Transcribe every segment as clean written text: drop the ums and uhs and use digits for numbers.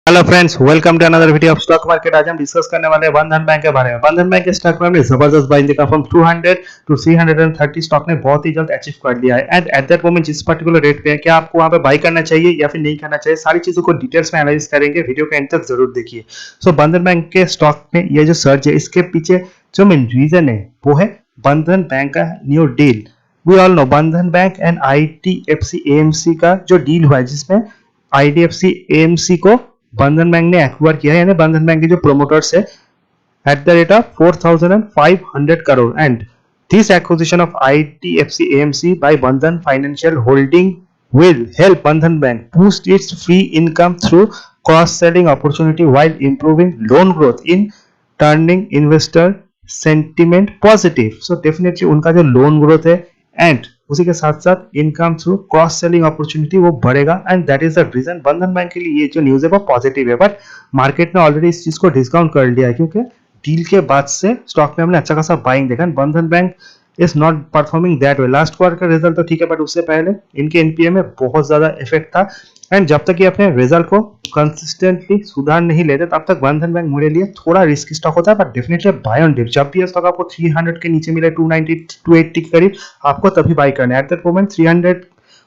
Hello friends, welcome to another video of stock market. आज हम discuss करने वाले हैं बंधन बैंक के बारे में। बंधन बैंक के स्टॉक में हमने जबरदस्त बाइंग देखा। फ्रॉम 200 टू 330 स्टॉक ने बहुत ही जल्द अचीव कर लिया है। एंड एट दैट मोमेंट जिस पर्टिकुलर रेट पे है, क्या आपको वहां पे बाई करना चाहिए या फिर नहीं करना चाहिए, सारी चीजों को डिटेल्स में एनालाइज करेंगे। वीडियो के एंड तक जरूर देखिए। सो बंधन बैंक के स्टॉक में ये जो सर्ज है, इसके पीछे जो मेन रीजन है वो है बंधन बैंक का new deal. We all know Bandhan bank and IDFC AMC का जो डील हुआ है, जिसमें IDFC AMC को बंधन बैंक ने एक्वायर किया है, यानी बंधन बैंक के जो प्रोमोटर्स है, at the rate of 4,500 crore. And this acquisition of IDFC AMC by Bandhan Financial Holding will help Bandhan Bank boost its fee income through cross-selling opportunity while improving loan growth in turning investor sentiment positive. So definitely उनका जो loan growth है and उसी के साथ साथ income through cross selling opportunity वो बढ़ेगा। And that is the reason Bandhan bank के लिए ये जो न्यूज है वो पॉजिटिव है। बट मार्केट ने ऑलरेडी इस चीज को डिस्काउंट कर लिया है, क्योंकि डील के बाद से स्टॉक में हमने अच्छा खासा बाइंग देखा। बंधन bank is not performing that way. Last quarter का रिजल्ट तो ठीक है, बट उससे पहले इनके एनपीए में बहुत ज्यादा इफेक्ट था। एंड जब तक ये अपने रिजल्ट को कंसिस्टेंटली सुधार नहीं लेते, तब तक बंधन बैंक मेरे लिए थोड़ा रिस्की स्टॉक होता है। But definitely buy on dip, जब भी ये स्टॉक आपको 300 के नीचे मिले, 290 280 के करीब, आपको तभी बाय करना है। At that moment 300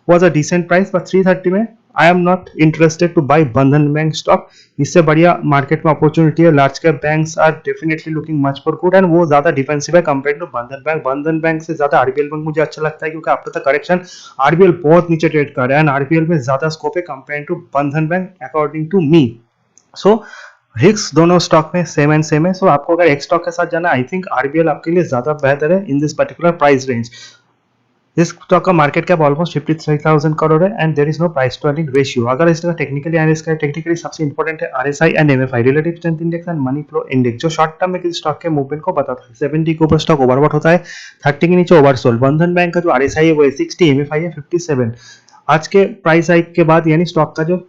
was a decent price, पर 330 में I am not interested to buy Bandhan bank stock. इससे बढ़िया मार्केट में अपॉर्चुनिटी है। Large cap banks are definitely looking much for good and वो ज्यादा डिफेंसिव है compare to Bandhan bank. Bandhan bank से ज्यादा आरबीएल बैंक मुझे अच्छा लगता है, क्योंकि आफ्टर द करेक्शन आरबीएल बहुत नीचे ट्रेड कर रहा है एंड आरबीएल में ज्यादा स्कोप है compare to Bandhan bank according to me. So risk दोनों स्टॉक में सेम एंड सेम है। सो आपको अगर एक स्टॉक के साथ जाना, आई थिंक आरबीएल आपके लिए ज्यादा बेहतर है in this particular price range. इस स्टॉक का मार्केट कैप ऑलमोस्ट 53,000 करोड़ है and there is no price to earning ratio. अगर इसका टेक्निकली एनालिसिस करें, टेक्निकली सबसे इंपॉर्टेंट है RSI and MFI, relative strength index and money flow index, जो short term में किसी स्टॉक के मूवमेंट को बताता है। 70 के ऊपर स्टॉक ओवरबॉट होता है, 30 के नीचे ओवरसोल्ड। बंधन बैंक का जो आरएसआई है वो है 60, एमएफआई है 57। आज के प्राइस हाइक के बाद यानी स्टॉक का जो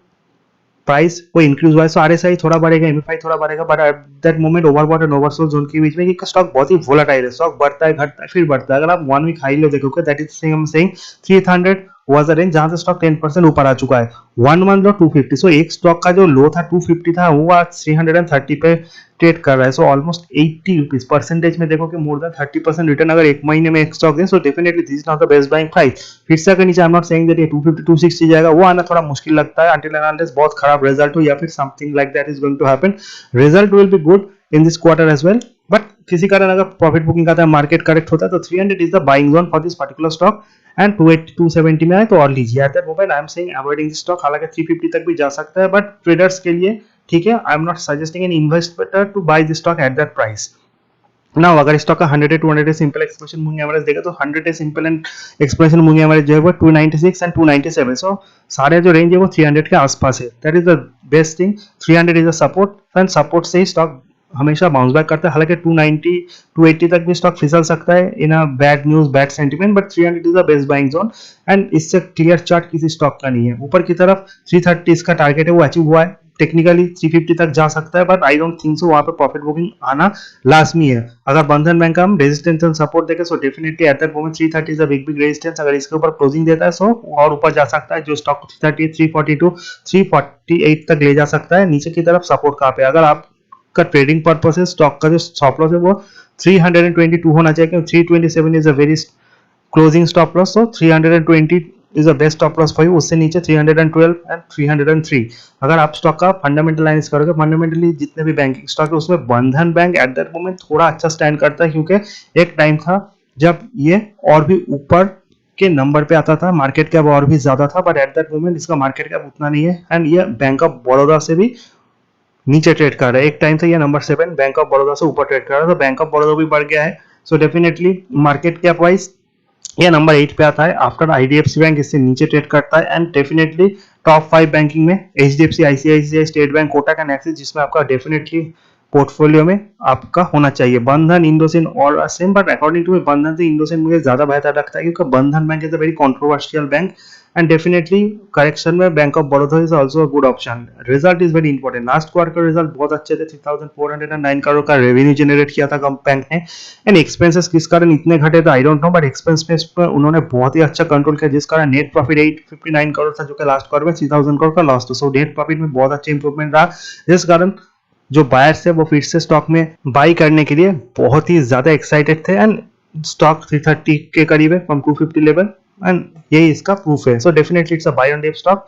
प्राइस वो इंक्रीज हुआ है, सो आरएसआई थोड़ा बढ़ेगा, एमएफआई थोड़ा बढ़ेगा। But at that moment overbought and oversold zone के बीच में ये स्टॉक बहुत ही वोलेटाइल है। स्टॉक बढ़ता है, घटता है, फिर बढ़ता है। अगर आप 1 वीक हाई लो देखोगे, that is saying 300 was the range जहां से स्टॉक 10% ऊपर आ चुका है। 1 मंथ लो 250। सो एक स्टॉक का जो लो था 250 था, वो आज 330 पे ट्रेड कर रहा है। सो ऑलमोस्ट 80 रुपीज परसेंटेज में देखो कि मोर देन 30% रिटर्न अगर एक महीने में एक स्टॉक है। So definitely this is not the best buying price. फिर से अगर नीचे आई एम नॉट सेइंग दैट ये 250 260 जाएगा, वो आना थोड़ा मुश्किल लगता है अंटिल एंड अनलेस बहुत खराब रिजल्ट हो या फिर something like that is going to happen. Result will be good in this quarter as well, but किसी कारण अगर प्रॉफिट बुकिंग आता है, मार्केट करेक्ट होता है, तो 300 is the buying zone for this particular stock and 280 270 में आए तो और लीजिए। Eight that moment I am saying avoiding this stock. हालांकि 350 तक भी जा सकता है, बट ट्रेडर्स के लिए ठीक है। I am not suggesting an investor to buy this stock at that price. Now अगर स्टॉक का 100 200 सिंपल एक्सप्रेशन मूविंग एवरेज देखा, तो 100 simple and expression moving average जो है वो 296 एंड 297। सो सारे जो रेंज है वो 300 के आसपास है। That is the best thing. 300 is a support and support से ही स्टॉक हमेशा बाउंस बैक करता है। हालांकि 290 280 तक भी स्टॉक फिसल सकता है in a bad news bad sentiment, but 300 is the best buying zone and इससे क्लियर चार्ट किसी स्टॉक का नहीं है। ऊपर की तरफ 330 इसका टारगेट है, वो अचीव हुआ है। टेक्निकली 350 तक जा सकता है, but I don't think so वहां पे प्रॉफिट बुकिंग आना लाजमी है। अगर बंधन बैंक का हम रेजिस्टेंस एंड सपोर्ट देखें, so definitely eight that moment 330 is a big resistance. अगर इसके ऊपर क्लोजिंग देता है, सो और ऊपर जा सकता है। जो स्टॉक 330 342 348 तक ले जा सकता है। नीचे की तरफ सपोर्ट कहाँ पे? अगर आप का ट्रेडिंग पर्पस है, स्टॉक का जो स्टॉप लॉस है वो 322 होना चाहिए, क्योंकि 327 is a very closing stop loss. So 320 is the best stop loss for you. उससे नीचे 312 एंड 303। अगर आप स्टॉक का फंडामेंटल एनालिसिस करोगे, फंडामेंटली जितने भी बैंकिंग स्टॉक है उसमें बंधन बैंक एट दैट मोमेंट थोड़ा अच्छा स्टैंड करता है, क्योंकि एक टाइम था जब ये और भी ऊपर के नंबर पे आता था, मार्केट कैप और भी ज्यादा था। बट एट दैट मोमेंट इसका मार्केट कैप उतना नहीं है एंड ये बैंक ऑफ बड़ौदा से भी नीचे ट्रेड कर रहा है। एक टाइम से ये नंबर 7 बैंक ऑफ बड़ौदा से ऊपर ट्रेड कर रहा है, तो बैंक ऑफ बड़ौदा भी बढ़ गया है। So definitely market cap wise ये नंबर 8 पे आता है। आफ्टर आईडीएफसी बैंक इससे नीचे ट्रेड करता है एंड डेफिनेटली टॉप 5 बैंकिंग में HDFC, ICICI, state bank, Kotak and axis, जिसमें आपका डेफिनेटली पोर्टफोलियो में आपका होना चाहिए। बंधन, इंडोसिन और सेम, बट अकॉर्डिंग टू बंधन से इंडोसिन मुझे ज्यादा बेहतर लगता है, क्योंकि बंधन bank is a very controversial bank and definitely correction में Bank of Baroda is also a good option. Result is very important. Last quarter result बहुत अच्छे थे, 3,409 करोड़ का रेवेन्यू जनरेट किया था बैंक ने, एंड एक्सपेंसेस किस कारण इतने घटे थे I don't know, but expense पर उन्होंने बहुत ही अच्छा कंट्रोल किया जिस कारण नेट प्रॉफिट 859 करोड़ था जो कि लास्ट क्वार्टर में 3,000 करोड़ का लॉस था. सो नेट प्रॉफिट में बहुत अच्छा इंप्रूवमेंट रहा जिस कारण जो बायर्स है वो फिर से स्टॉक में बाई करने के लिए बहुत ही ज्यादा एक्साइटेड थे, एंड स्टॉक 330 के करीब है फ्रॉम 250 लेवल, एंड यही इसका प्रूफ है. So definitely it's a buy on dip stock.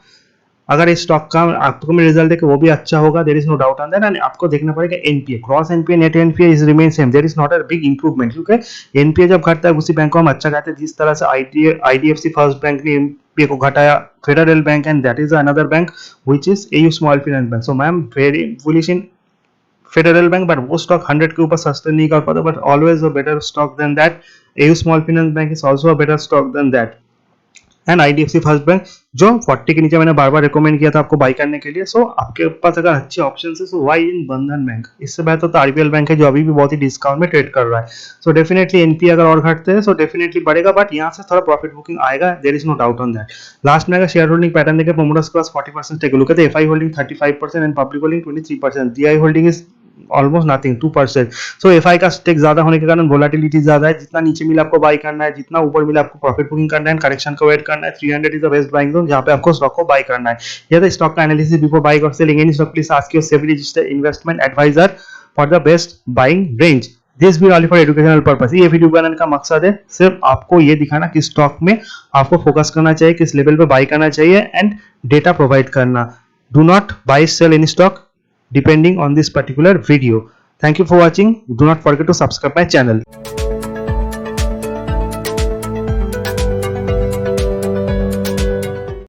अगर इस स्टॉक का आपको में रिजल्ट है कि वो भी अच्छा होगा, there is no doubt on that. And आपको देखना पड़ेगा NPA, cross NPA, net NPA is remain same, there is not a big improvement, क्योंकि एनपीए जब घटता है उसी बैंक को हम अच्छा कहते हैं. जिस तरह से आईडीएफसी फर्स्ट बैंक ने एनपीए को घटाया, federal bank, and that is another bank which is AU small finance bank. So I am very bullish in federal bank, but वो स्टॉक 100 के ऊपर सस्टेन नहीं कर पाता, but always a better stock than that. AU small finance bank is also a better stock than that, and IDFC first bank जो 40 के नीचे मैंने बार बार रिकमेंड किया था आपको बाई करने के लिए. सो आपके पास अगर अच्छे ऑप्शन है सो वाई इन बंधन बैंक. इससे बेहतर तो आरबीएल बैंक है जो अभी भी बहुत ही डिस्काउंट में ट्रेड कर रहा है. सो डेफिनेटली एनपी अगर और घटते हैं सो डेफिनेटली बढ़ेगा, बट यहाँ से थोड़ा प्रॉफिट बुकिंग आएगा, there is no doubt on that. Last में अगर शेयर होल्डिंग पैटर्न देखें, प्रोमोटर्स के पास 40% टेक लुक है, FI holding 35% and public holding 23%, GI holding is almost nothing 2%. So FI का स्टेक ज्यादा होने के कारण वोलेटिलिटी ज्यादा है, जितना नीचे मिला आपको बाई करना है, जितना ऊपर मिला आपको प्रॉफिट बुकिंग करना है, करेक्शन को वेट करना है. 300 is the best buying zone जहां पे आपको स्टॉक को बाई करना है. यह था स्टॉक का एनालिसिस बिफोर बाइंग और selling any stock. Please ask your SEBI registered investment adviser for the best buying range. This भी ओनली फॉर एजुकेशनल पर्पस. ये वीडियो बनाने का मकसद है सिर्फ आपको ये दिखाना कि स्टॉक में आपको फोकस करना चाहिए, किस लेवल पे बाई करना चाहिए, एंड डेटा प्रोवाइड करना. Do not buy sell any stock depending on this particular video. Thank you for watching. Do not forget to subscribe my channel.